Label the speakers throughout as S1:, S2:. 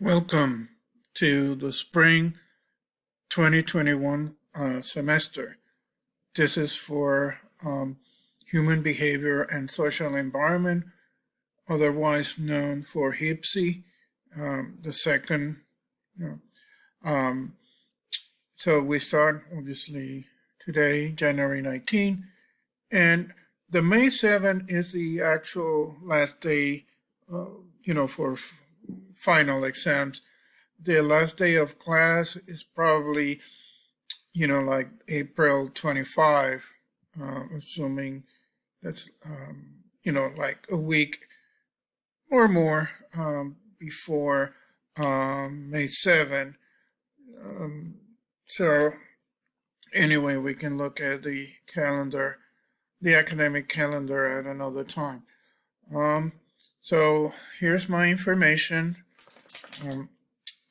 S1: Welcome to the spring 2021 semester. This is for human behavior and social environment, otherwise known for HBSE, the second. You know, so we start obviously today, January 19, and the May 7 is the actual last day, for final exams. The last day of class is probably, like April 25, assuming that's, like a week or more before May 7. So anyway, we can look at the calendar, the academic calendar at another time. So here's my information.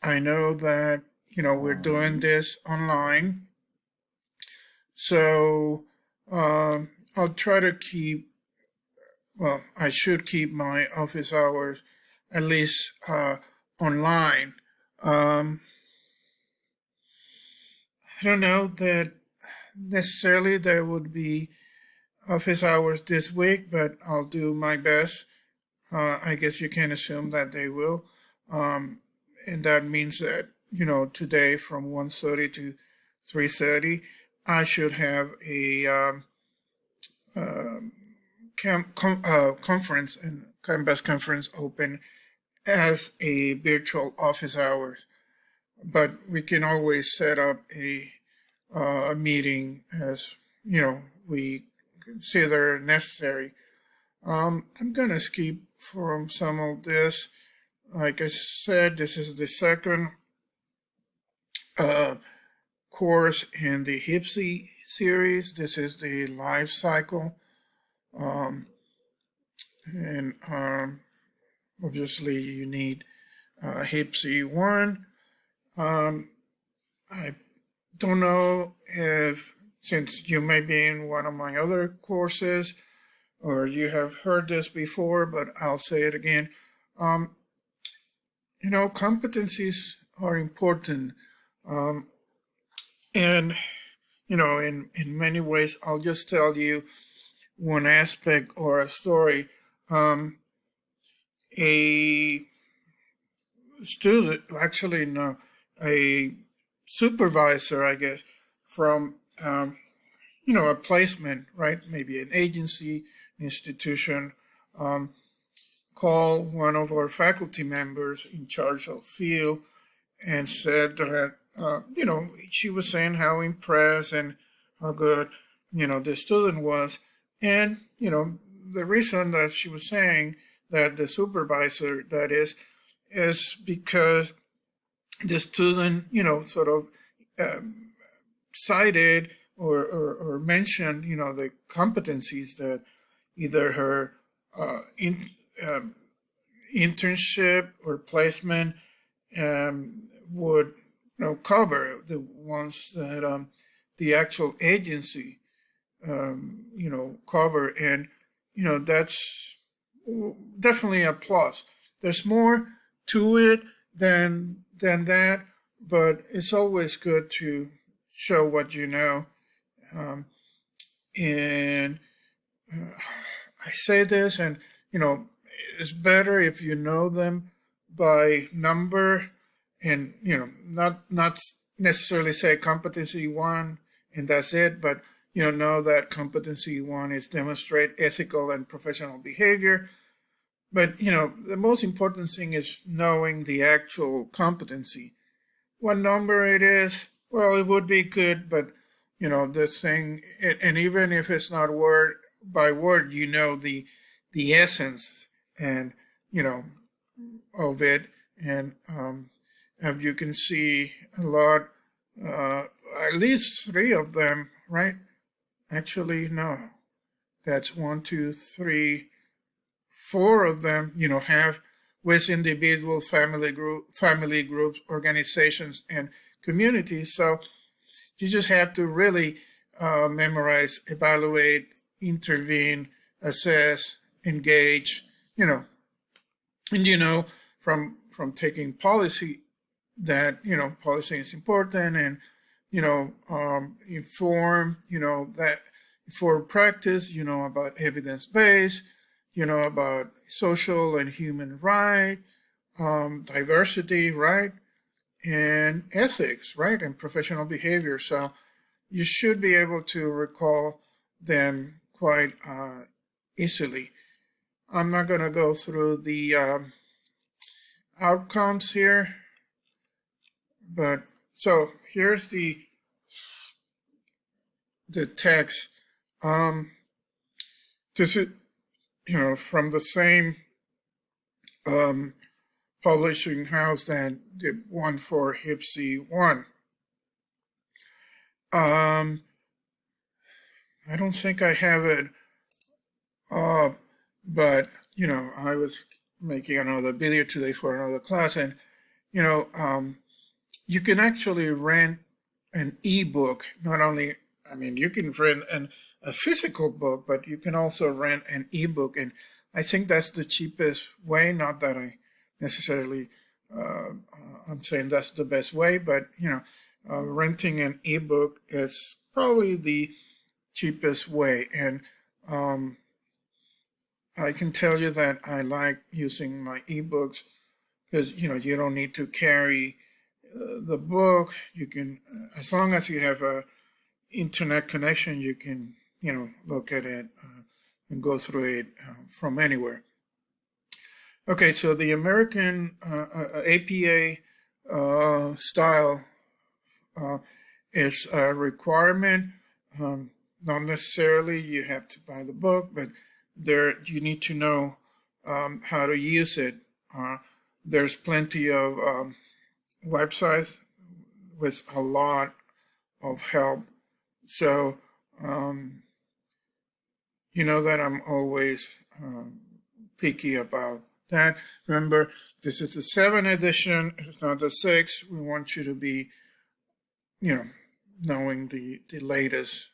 S1: I know that, we're doing this online. So I'll try to I should keep my office hours at least online. I don't know that necessarily there would be office hours this week, but I'll do my best. I guess you can assume that they will. And that means that, today from 1:30 to 3:30, I should have a conference and campus conference open as a virtual office hours. But we can always set up a meeting as, we consider necessary. I'm going to skip from some of this. Like I said, this is the second course in the HBSE series. This is the life cycle. And obviously you need HBSE 1. I don't know if, since you may be in one of my other courses, or you have heard this before, but I'll say it again. Competencies are important. And, in many ways, I'll just tell you one aspect or a story. A student, actually, no, a supervisor, I guess, from, a placement, right? Maybe an agency, institution, called one of our faculty members in charge of field and said that, she was saying how impressed and how good, the student was. And, the reason that she was saying that the supervisor, that is because the student, sort of cited or mentioned, the competencies that either her internship or placement would cover, the ones that the actual agency cover, and that's definitely a plus. There's more to it than that, but it's always good to show what you know. And I say this, and it's better if you know them by number, and not necessarily say competency 1 and that's it, but know that competency 1 is demonstrate ethical and professional behavior. But the most important thing is knowing the actual competency. What number it is, well, it would be good, but the thing, and even if it's not word by word, the essence and of it. And as you can see, a lot, at least 3 of them, right? Actually, no, that's 1, 2, 3, 4 of them, have with individuals, family groups, organizations, and communities. So you just have to really memorize, evaluate, intervene, assess, engage, and from from taking policy that, policy is important, and, inform, that for practice, about evidence-based, about social and human rights, diversity, right? And ethics, right? And professional behavior. So you should be able to recall them quite easily. I'm not going to go through the outcomes here, but so here's the text. This is, from the same publishing house that did one for HBSE 1. I don't think I have it up, but, I was making another video today for another class, and, you can actually rent an ebook. Not only, you can rent a physical book, but you can also rent an ebook, and I think that's the cheapest way. Not that I necessarily, I'm saying that's the best way, but, renting an ebook is probably the cheapest way. And I can tell you that I like using my ebooks because, you don't need to carry the book. You can, as long as you have a internet connection, you can, look at it and go through it from anywhere. Okay, so the American APA style is a requirement. Not necessarily you have to buy the book, but there you need to know how to use it. There's plenty of websites with a lot of help. So you know that I'm always picky about that. Remember, this is the 7th edition. It's not the 6th. We want you to be, knowing the latest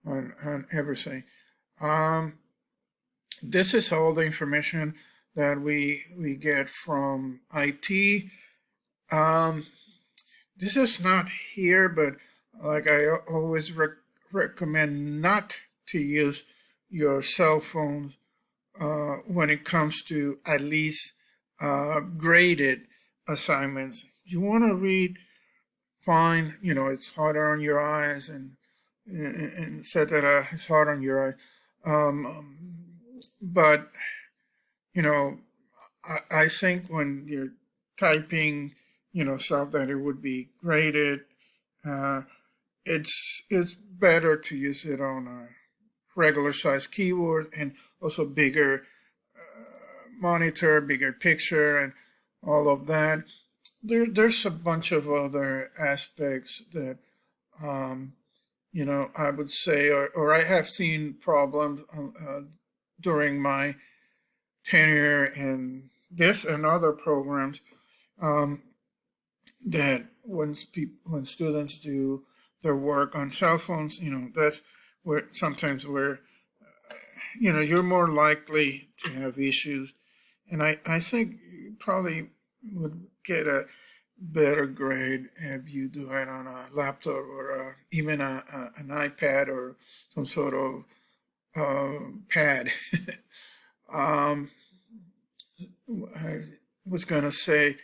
S1: on everything. This is all the information that we get from IT. This is not here, but like I always recommend not to use your cell phones when it comes to at least graded assignments. You want to read, fine, it's harder on your eyes, and said that it's hard on your eyes. But, I think when you're typing, stuff that it would be graded, it's better to use it on a regular size keyboard, and also bigger monitor, bigger picture, and all of that. There's a bunch of other aspects that, I would say, or I have seen problems during my tenure in this and other programs, that when students do their work on cell phones, that's where sometimes you're more likely to have issues. And I think you probably would get a better grade if you do it on a laptop, or even an iPad, or some sort of pad. I was going to say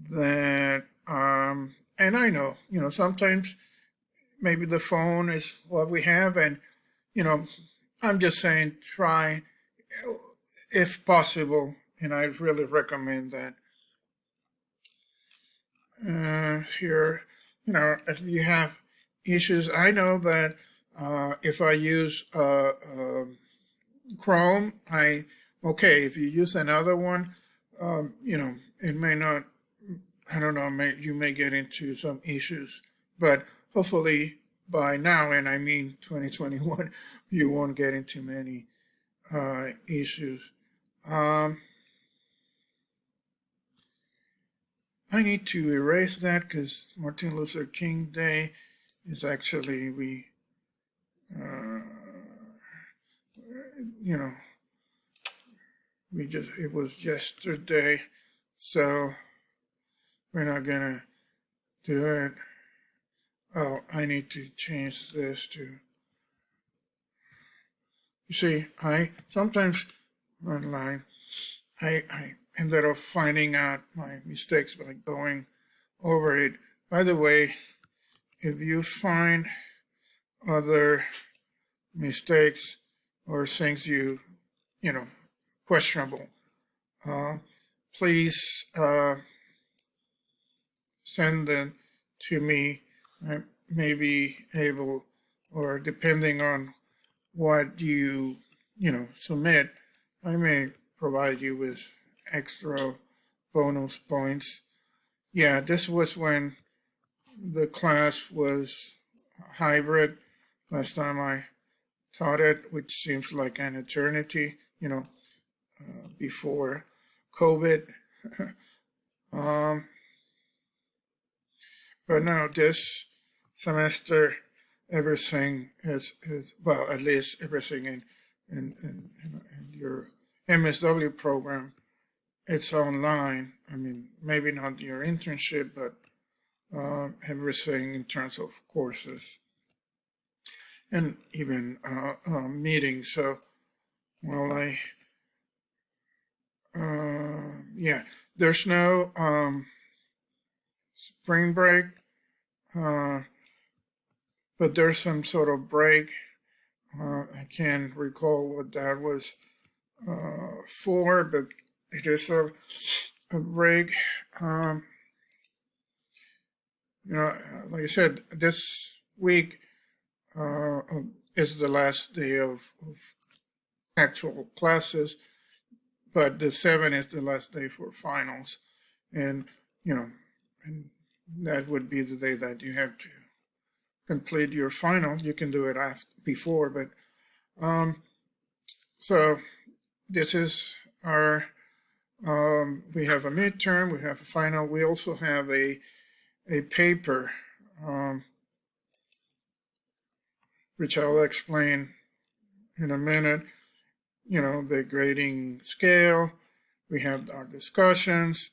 S1: that, and I know, sometimes maybe the phone is what we have, and, I'm just saying try, if possible, and I really recommend that. Here, if you have issues, I know that if I use Chrome, okay. If you use another one, it may not. I don't know. You may get into some issues, but hopefully by now, and I mean 2021, you won't get into many issues. I need to erase that because Martin Luther King Day is actually, it was yesterday. So we're not gonna do it. Oh, I need to change this to, you see, I sometimes online, I ended up finding out my mistakes by going over it. By the way, if you find other mistakes or things you know, questionable, please send them to me. I may be able, or depending on what you submit, I may provide you with extra bonus points. Yeah, this was when the class was hybrid last time I taught it, which seems like an eternity, before COVID. um, but now this semester, everything is well, at least everything in your MSW program, it's online. I mean, maybe not your internship, but everything in terms of courses and even meetings. So, well, yeah, there's no spring break, uh, but there's some sort of break. I can't recall what that was for, but it is a break. Um, like I said, this week is the last day of actual classes, but the 7th is the last day for finals, and and that would be the day that you have to complete your final. You can do it before, but so this is our. We have a midterm, we have a final. We also have a paper, which I'll explain in a minute. The grading scale. We have our discussions.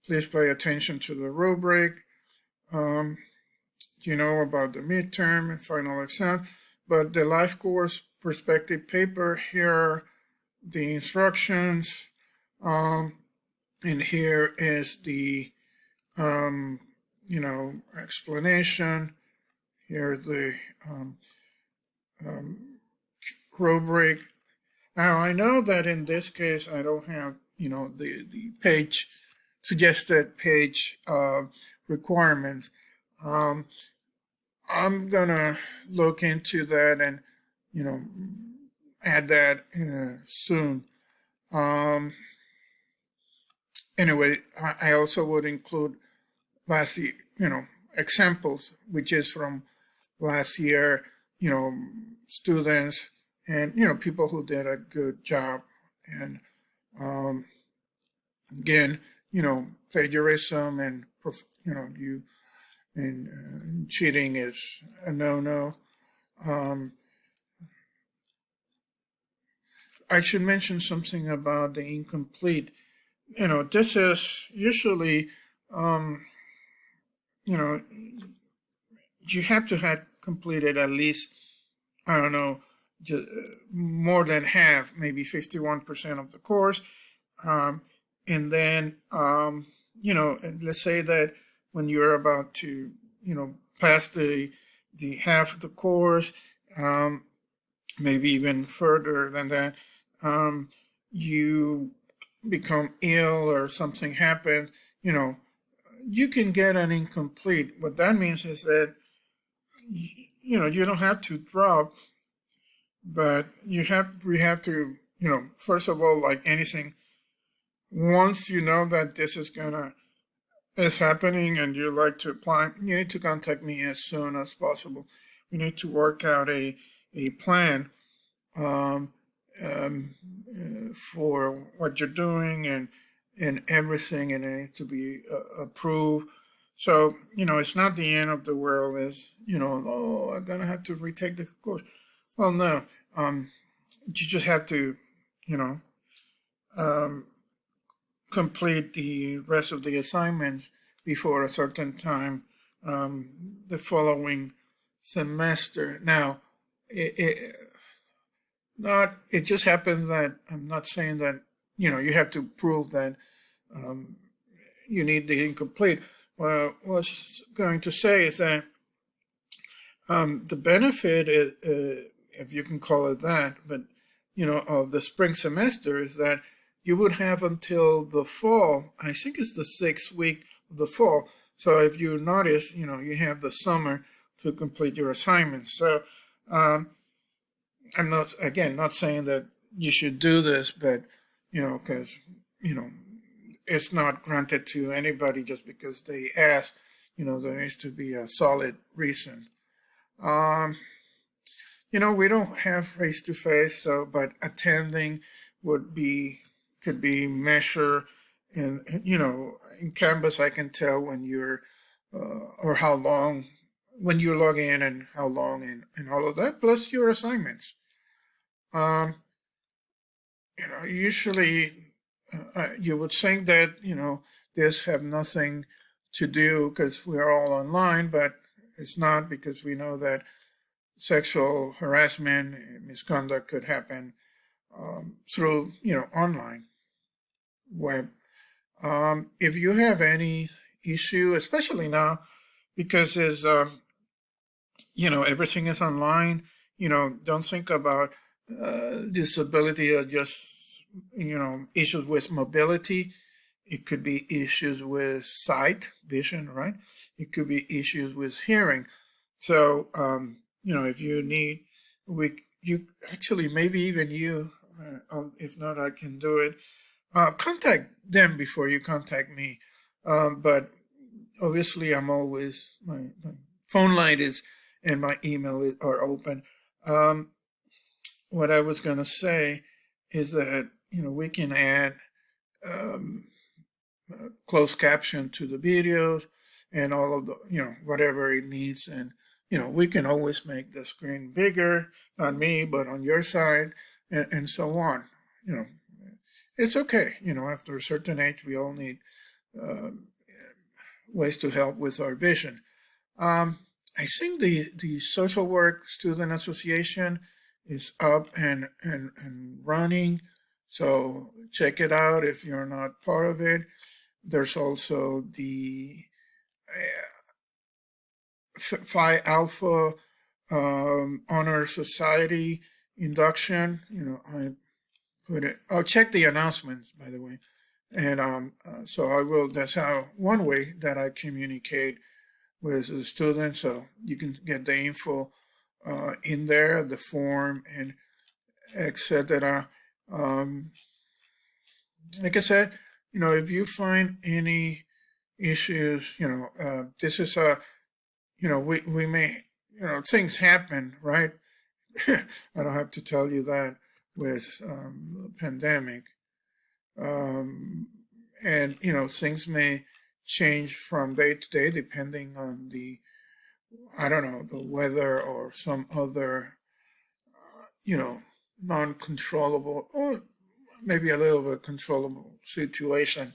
S1: Please pay attention to the rubric. About the midterm and final exam. But the life course perspective paper, here are the instructions. And here is the, explanation. Here's the rubric. Now, I know that in this case, I don't have, the page, suggested page requirements. I'm going to look into that and, add that soon. Anyway, I also would include last year, examples, which is from last year, students and, people who did a good job. And again, plagiarism and, cheating is a no-no. I should mention something about the incomplete. This is usually, you have to have completed at least, I don't know, just more than half, maybe 51% of the course. And then, let's say that when you're about to, pass the half of the course, maybe even further than that, you become ill or something happens, you can get an incomplete. What that means is that, you don't have to drop, but we have to, first of all, like anything, once you know that this is happening and you like to apply, you need to contact me as soon as possible. We need to work out a plan for what you're doing and everything, and it needs to be approved. So, it's not the end of the world. It's, oh, I'm going to have to retake the course. Well, no. You just have to, complete the rest of the assignments before a certain time the following semester. Now, it not it just happens that I'm not saying that you have to prove that um, you need the incomplete. What I was going to say is that the benefit, if you can call it that, but of the spring semester is that you would have until the fall. I think it's the 6th week of the fall. So if you notice, you have the summer to complete your assignments. So I'm not saying that you should do this, but because you know it's not granted to anybody just because they ask. There needs to be a solid reason. Um, we don't have face to face, so but attending would be could be measured, and in Canvas I can tell when you're or how long when you log in and how long and all of that, plus your assignments. Um, usually you would think that this have nothing to do because we're all online, but it's not, because we know that sexual harassment and misconduct could happen through online web. If you have any issue, especially now, because there's everything is online. Don't think about disability or just issues with mobility. It could be issues with sight, vision, right? It could be issues with hearing. So if you need, you actually, maybe even you, if not, I can do it. Contact them before you contact me. But obviously, I'm always my phone line is and my email are open. Um, what I was going to say is that we can add um, closed caption to the videos and all of the whatever it needs, and we can always make the screen bigger, not me but on your side, and so on. It's okay. After a certain age we all need um, ways to help with our vision. I think the Social Work Student Association is up and running, so check it out if you're not part of it. There's also the Phi Alpha Honor Society induction. I put it. I'll check the announcements, by the way, and so I will. That's how one way that I communicate with the students. So you can get the info in there, the form, and etc. Um, like I said, if you find any issues, this is a, we may, things happen, right? I don't have to tell you that with the pandemic. Um, and, things may change from day to day depending on I don't know, the weather or some other, non controllable or maybe a little bit controllable situation.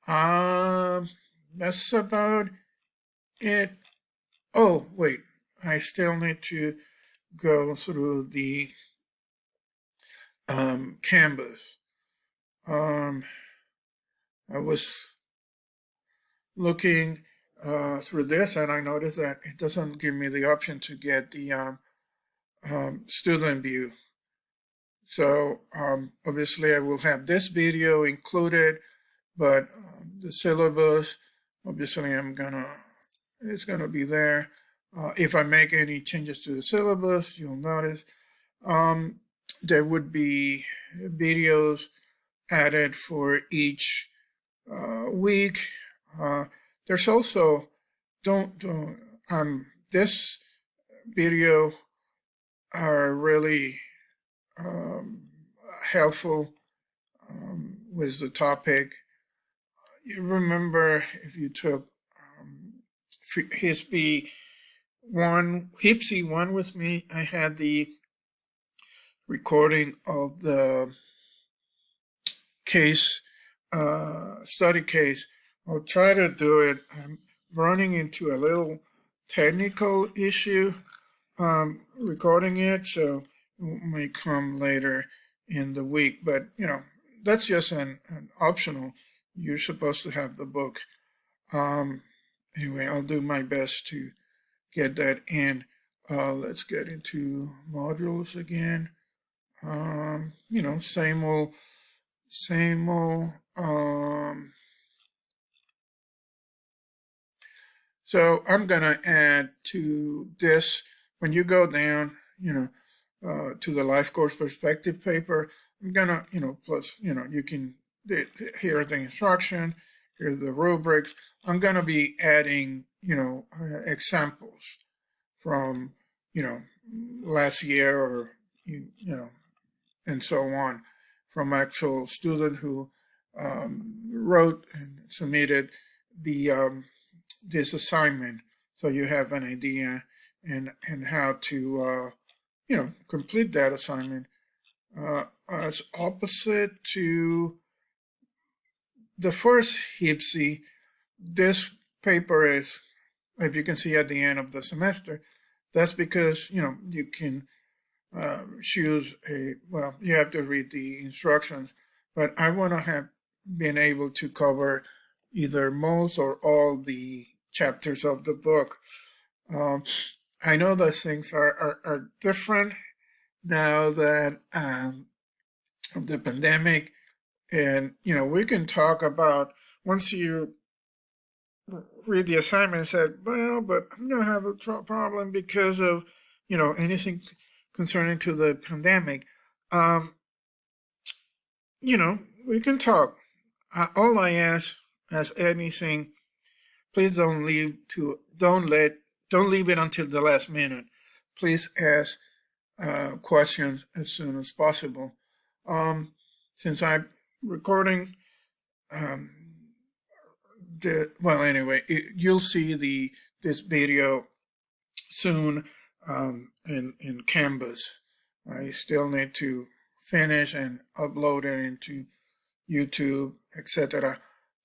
S1: Um, that's about it. Oh, wait, I still need to go through the canvas. Um, I was looking through this and I noticed that it doesn't give me the option to get the student view. So obviously I will have this video included, but the syllabus, obviously it's gonna be there. If I make any changes to the syllabus, you'll notice um, there would be videos added for each week. Uh, there's also don't this video are really um, helpful with the topic. You remember if you took HBSE one with me, I had the recording of the case, study case I'll try to do it. I'm running into a little technical issue recording it, so it may come later in the week. But that's just an optional. You're supposed to have the book. Anyway, I'll do my best to get that in. Let's get into modules again. Same old, same old. So I'm gonna add to this when you go down, to the life course perspective paper. I'm gonna, plus, you can here's the instruction, here's the rubrics. I'm gonna be adding, examples from, last year or and so on, from actual student who wrote and submitted the this assignment, so you have an idea and how to complete that assignment. As opposite to the first HBSE, this paper is, if you can see at the end of the semester, that's because you can choose you have to read the instructions, but I want to have been able to cover either most or all the chapters of the book. I know those things are different now that the pandemic, and we can talk about, once you read the assignment and said, well, but I'm going to have a problem because of anything concerning to the pandemic. We can talk. All I ask, as anything, please don't leave it until the last minute. Please ask questions as soon as possible. Since I'm recording, anyway, you'll see this video soon in Canvas. I still need to finish and upload it into YouTube, etc.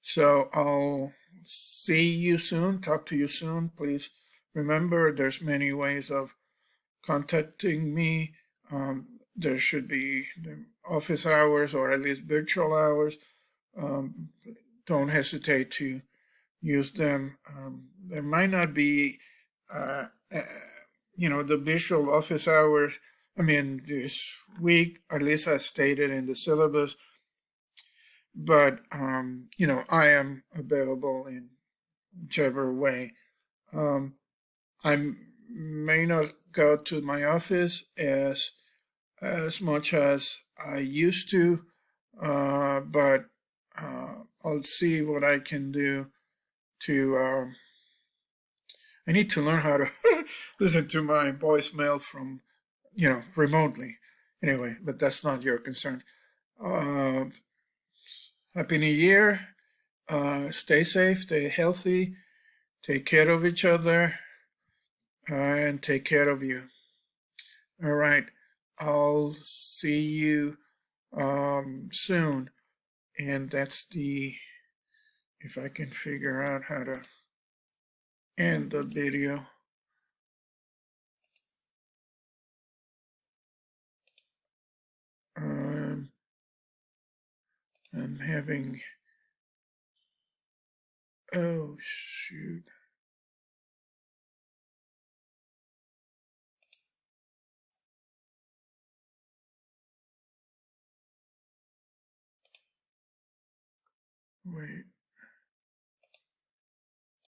S1: So I'll see you soon, talk to you soon. Please remember, there's many ways of contacting me. There should be the office hours, or at least virtual hours. Don't hesitate to use them. There might not be, the visual office hours. I mean, this week, at least as stated in the syllabus. But, I am available in whichever way. I may not go to my office as much as I used to, but I'll see what I can do to. I need to learn how to listen to my voicemails from, remotely. Anyway, but that's not your concern. Happy New Year. Stay safe, stay healthy, take care of each other, and take care of you. All right. I'll see you soon. And that's if I can figure out how to end the video. I'm having, oh shoot. Wait.